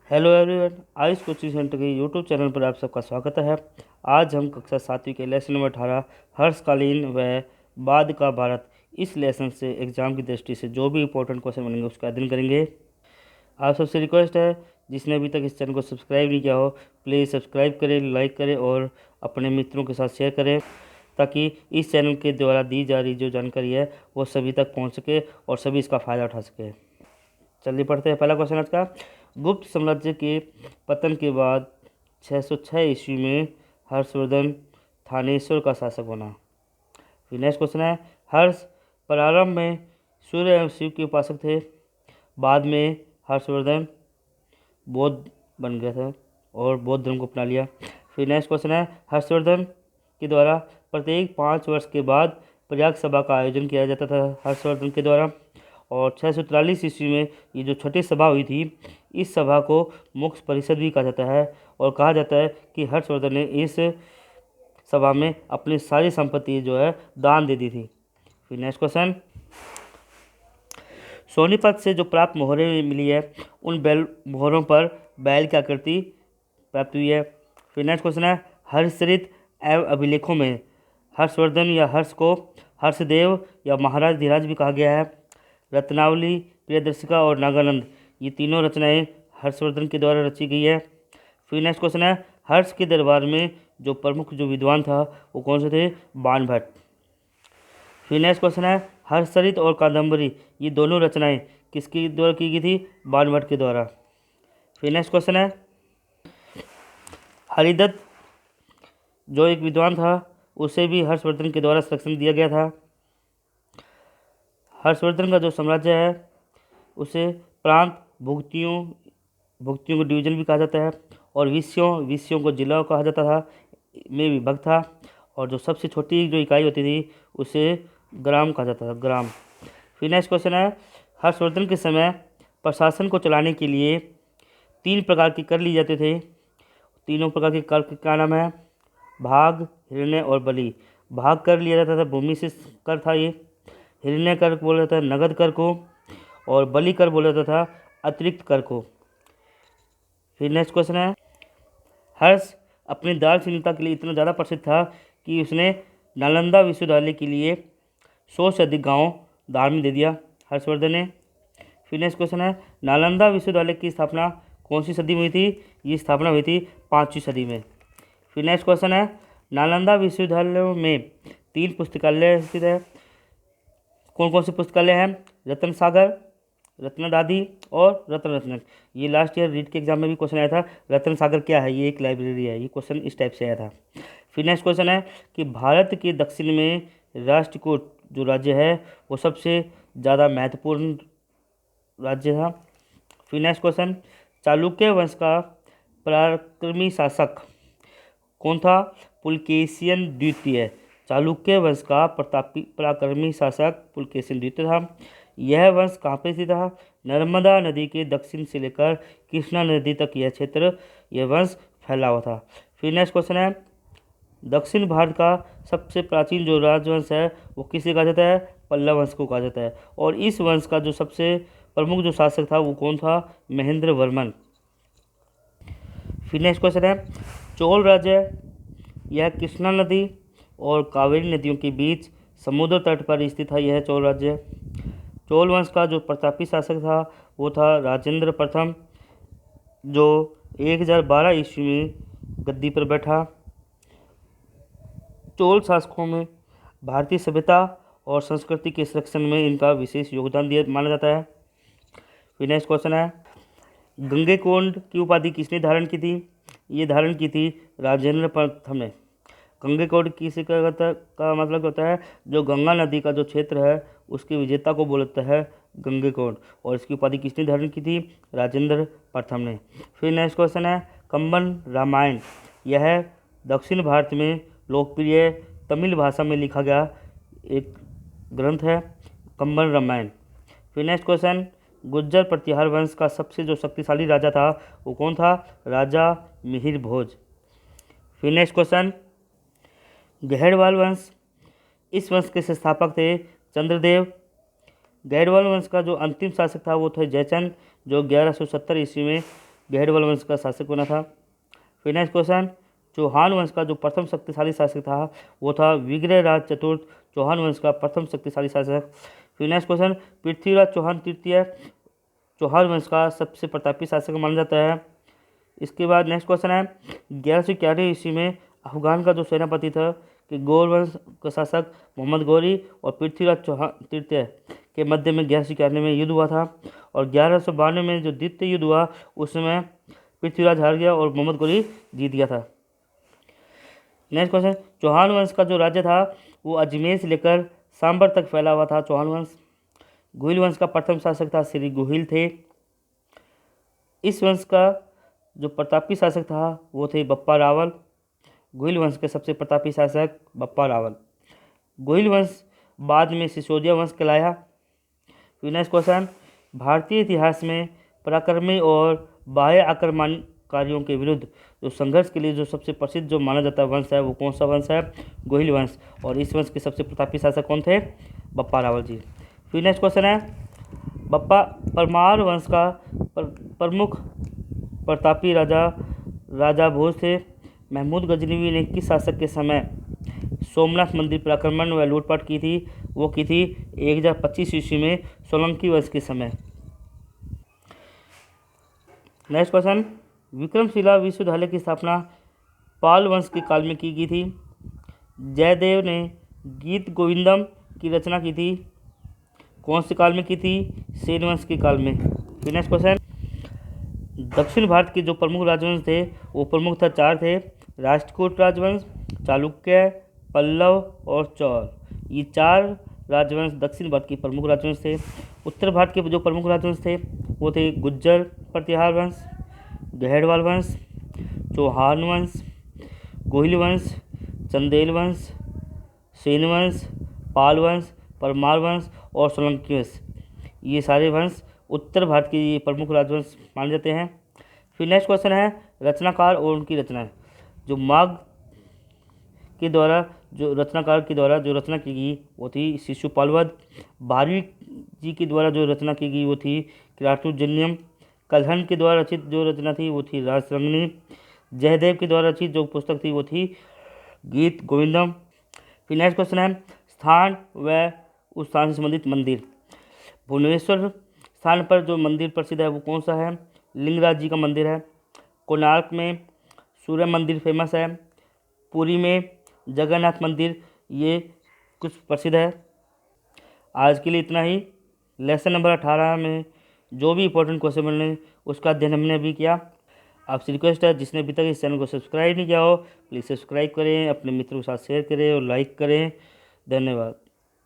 Hello everyone, Ayush coaching centre के YouTube channel पर आप सबका स्वागत है। आज हम कक्षा 7वीं के लेसन नंबर 18 हर्षकालीन व बाद का भारत इस लेसन से एग्जाम की दृष्टि से जो भी इंपॉर्टेंट क्वेश्चन बनेंगे उसका अध्ययन करेंगे। आप सबसे रिक्वेस्ट है, जिसने अभी तक इस चैनल को सब्सक्राइब नहीं किया हो प्लीज़ सब्सक्राइब करें, लाइक करें और अपने मित्रों के साथ शेयर करें ताकि इस चैनल के द्वारा दी जा रही जो जानकारी है वो सभी तक पहुँच सके और सभी इसका फ़ायदा उठा सके। चलिए पढ़ते हैं पहला क्वेश्चन आज का। गुप्त साम्राज्य के पतन के बाद 606 ईस्वी में हर्षवर्धन थानेश्वर का शासक बना। फिर नेक्स्ट क्वेश्चन है, हर्ष प्रारंभ में सूर्य एवं शिव के उपासक थे, बाद में हर्षवर्धन बौद्ध बन गए थे और बौद्ध धर्म को अपना लिया। फिर नेक्स्ट क्वेश्चन है, हर्षवर्धन के द्वारा प्रत्येक 5 वर्ष के बाद प्रयाग सभा का आयोजन किया जाता था हर्षवर्धन के द्वारा, और 643 ईस्वी में ये जो छठी सभा हुई थी इस सभा को मोक्ष परिषद भी कहा जाता है और कहा जाता है कि हर्षवर्धन ने इस सभा में अपनी सारी संपत्ति जो है दान दे दी थी। फिर नेक्स्ट क्वेश्चन, सोनीपत से जो प्राप्त मोहरें मिली है उन मोहरों पर बैल की आकृति प्राप्त हुई है। फिर नेक्स्ट क्वेश्चन है, हर्षचरित एवं अभिलेखों में हर्षवर्धन या हर्ष को हर्षदेव या महाराज धीराज भी कहा गया है। रत्नावली, प्रियदर्शिका और नागानंद ये तीनों रचनाएं हर्षवर्धन के द्वारा रची गई है। फिर नेक्स्ट क्वेश्चन है, हर्ष के दरबार में जो प्रमुख जो विद्वान था वो कौन से थे? बाणभट्ट। फिर नेक्स्ट क्वेश्चन है, हर्षचरित और कादंबरी ये दोनों रचनाएं किसके द्वारा की गई थी? बाणभट्ट के द्वारा। फिर नेक्स्ट क्वेश्चन है, हरिदत्त जो एक विद्वान था उसे भी हर्षवर्धन के द्वारा संरक्षण दिया गया था। हर्षवर्धन का जो साम्राज्य है उसे प्रांत, भुक्तियों को डिवीजन भी कहा जाता है और विषयों को जिला कहा जाता था में विभक्त था, और जो सबसे छोटी जो इकाई होती थी उसे ग्राम कहा जाता था, ग्राम। फिर नेक्स्ट क्वेश्चन है, हर्षवर्धन के समय प्रशासन को चलाने के लिए 3 प्रकार के कर लिए जाते थे। तीनों प्रकार के कर क्या नाम है? भाग, हिरण्य और बलि। भाग कर लिया जाता था, भूमि से कर था ये। हिरण्य कर बोला जाता था नगद कर को, और बलि कर बोला जाता था अतिरिक्त कर को। फिर नेक्स्ट क्वेश्चन है, हर्ष अपनी दार्शनिकता के लिए इतना ज़्यादा प्रसिद्ध था कि उसने नालंदा विश्वविद्यालय के लिए 100 से अधिक गाँव दान में दे दिया हर्षवर्धन ने। फिर नेक्स्ट क्वेश्चन है, नालंदा विश्वविद्यालय की स्थापना कौन सी सदी में हुई थी? ये स्थापना हुई थी 5वीं सदी में। फिर नेक्स्ट क्वेश्चन है, नालंदा विश्वविद्यालय में 3 पुस्तकालय स्थित है। कौन कौन से पुस्तकालय हैं? रत्न सागर, रत्नदादी और रत्न रत्नक। ये लास्ट ईयर रीट के एग्जाम में भी क्वेश्चन आया था, रत्न सागर क्या है? ये एक लाइब्रेरी है। ये क्वेश्चन इस टाइप से आया था। फिर नेक्स्ट क्वेश्चन है कि भारत के दक्षिण में राष्ट्रकूट जो राज्य है वो सबसे ज़्यादा महत्वपूर्ण राज्य था। फिर नेक्स्ट क्वेश्चन, चालुक्य वंश का पराक्रमी शासक कौन था? पुलकेशिन द्वितीय। चालुक्य वंश का पराक्रमी शासक पुलकेशिन द्वितीय था। यह वंश कहाँ पे स्थित था? नर्मदा नदी के दक्षिण से लेकर कृष्णा नदी तक यह वंश फैला हुआ था। फिर नेक्स्ट क्वेश्चन है, दक्षिण भारत का सबसे प्राचीन जो राजवंश है वो किसे कहा जाता है? पल्लव वंश को कहा जाता है, और इस वंश का जो सबसे प्रमुख जो शासक था वो कौन था? महेंद्र वर्मन। फिर नेक्स्ट क्वेश्चन है, चोल राज्य यह कृष्णा नदी और कावेरी नदियों के बीच समुद्र तट पर स्थित था यह चोल राज्य। चोल वंश का जो प्रतापी शासक था वो था राजेंद्र प्रथम, जो 1012 ईस्वी में गद्दी पर बैठा। चोल शासकों में भारतीय सभ्यता और संस्कृति के संरक्षण में इनका विशेष योगदान दिया माना जाता है। फिर नेक्स्ट क्वेश्चन है, गंगैकोंड की उपाधि किसने धारण की थी? ये धारण की थी राजेंद्र प्रथम ने। गंगैकोंड किसी का मतलब होता है जो गंगा नदी का जो क्षेत्र है उसके विजेता को बोलता है गंगैकोंड, और इसकी उपाधि किसने धारण की थी? राजेंद्र प्रथम ने। फिर नेक्स्ट क्वेश्चन है, कंबन रामायण यह दक्षिण भारत में लोकप्रिय तमिल भाषा में लिखा गया एक ग्रंथ है, कंबन रामायण। फिर नेक्स्ट क्वेश्चन, गुज्जर प्रतिहार वंश का सबसे जो शक्तिशाली राजा था वो कौन था? राजा मिहिर भोज। फिर नेक्स्ट क्वेश्चन, गहरवाल वंश इस वंश के संस्थापक थे चंद्रदेव। गहरवाल वंश का जो अंतिम शासक था वो थे जयचंद, जो 1170 ईस्वी में गहडवाल वंश का शासक बना था। फिर नेक्स्ट क्वेश्चन, चौहान वंश का जो प्रथम शक्तिशाली शासक था वो था विग्रहराज चतुर्थ, चौहान वंश का प्रथम शक्तिशाली शासक। फिर नेक्स्ट क्वेश्चन, पृथ्वीराज चौहान तृतीय चौहान वंश का सबसे प्रतापी शासक माना जाता है। इसके बाद नेक्स्ट क्वेश्चन है, 1191 ईस्वी में अफगान का जो सेनापति था कि गौर वंश का शासक मोहम्मद गौरी और पृथ्वीराज चौहान तृतीय के मध्य में 1191 में युद्ध हुआ था। और 1192 में जो द्वितीय युद्ध हुआ उसमें पृथ्वीराज हार गया और मोहम्मद गौरी जीत गया था। नेक्स्ट क्वेश्चन, चौहान वंश का जो राज्य था वो अजमेर से लेकर सांबर तक फैला हुआ था चौहान वंश। गोहिल वंश का प्रथम शासक था श्री गोहिल थे। इस वंश का जो प्रतापी शासक था वो थे बप्पा रावल। गोहिल वंश के सबसे प्रतापी शासक बप्पा रावल। गोहिल वंश बाद में सिसोदिया वंश कहलाया। फिर नेक्स्ट क्वेश्चन, भारतीय इतिहास में पराक्रमी और बाह्य आक्रमणकारियों के विरुद्ध जो संघर्ष के लिए जो सबसे प्रसिद्ध जो माना जाता है वंश है वो कौन सा वंश है? गोहिल वंश। और इस वंश के सबसे प्रतापी शासक कौन थे? बप्पा रावल जी। फिर नेक्स्ट क्वेश्चन है, बप्पा परमार वंश का प्रमुख प्रतापी राजा भोज थे। महमूद गजनवी ने किस शासक के समय सोमनाथ मंदिर पर आक्रमण व लूटपाट की थी? वो की थी 1025 ईस्वी में सोलंकी वंश के समय। नेक्स्ट क्वेश्चन, विक्रमशिला विश्वविद्यालय की स्थापना पाल वंश के काल में की गई थी। जयदेव ने गीत गोविंदम की रचना की थी कौन से काल में की थी? सेन वंश के काल में। फिर नेक्स्ट क्वेश्चन, दक्षिण भारत के जो प्रमुख राजवंश थे वो प्रमुख था 4 थे, राष्ट्रकूट राजवंश, चालुक्य, पल्लव और चौल। ये 4 राजवंश दक्षिण भारत के प्रमुख राजवंश थे। उत्तर भारत के जो प्रमुख राजवंश थे वो थे गुज्जर प्रतिहार वंश, गहडवाल वंश, चौहान वंश, गोहिल वंश, चंदेल वंश, सेन वंश, पाल वंश, परमार वंश और सोलंकी वंश। ये सारे वंश उत्तर भारत के ये प्रमुख राजवंश माने जाते हैं। फिर नेक्स्ट क्वेश्चन है, रचनाकार और उनकी रचनाएं। जो माघ के द्वारा जो रचनाकार के द्वारा जो रचना की गई वो थी शिशुपालवध। भारवी जी के द्वारा जो रचना की गई वो थी किरातुजन्यम। कल्हण के द्वारा रचित जो रचना थी वो थी रासरंगिणी। जयदेव के द्वारा रचित जो पुस्तक थी वो थी गीत गोविंदम। फिर नेक्स्ट क्वेश्चन है, स्थान व उस स्थान से संबंधित मंदिर। भुवनेश्वर स्थान पर जो मंदिर प्रसिद्ध है वो कौन सा है? लिंगराज जी का मंदिर है। कोणार्क में सूर्य मंदिर फेमस है। पुरी में जगन्नाथ मंदिर ये कुछ प्रसिद्ध है। आज के लिए इतना ही। लेसन नंबर 18 में जो भी इंपॉर्टेंट क्वेश्चन बने उसका अध्ययन हमने अभी किया। आपसे रिक्वेस्ट है जिसने अभी तक इस चैनल को सब्सक्राइब नहीं किया हो प्लीज़ सब्सक्राइब करें, अपने मित्रों के साथ शेयर करें और लाइक करें। धन्यवाद।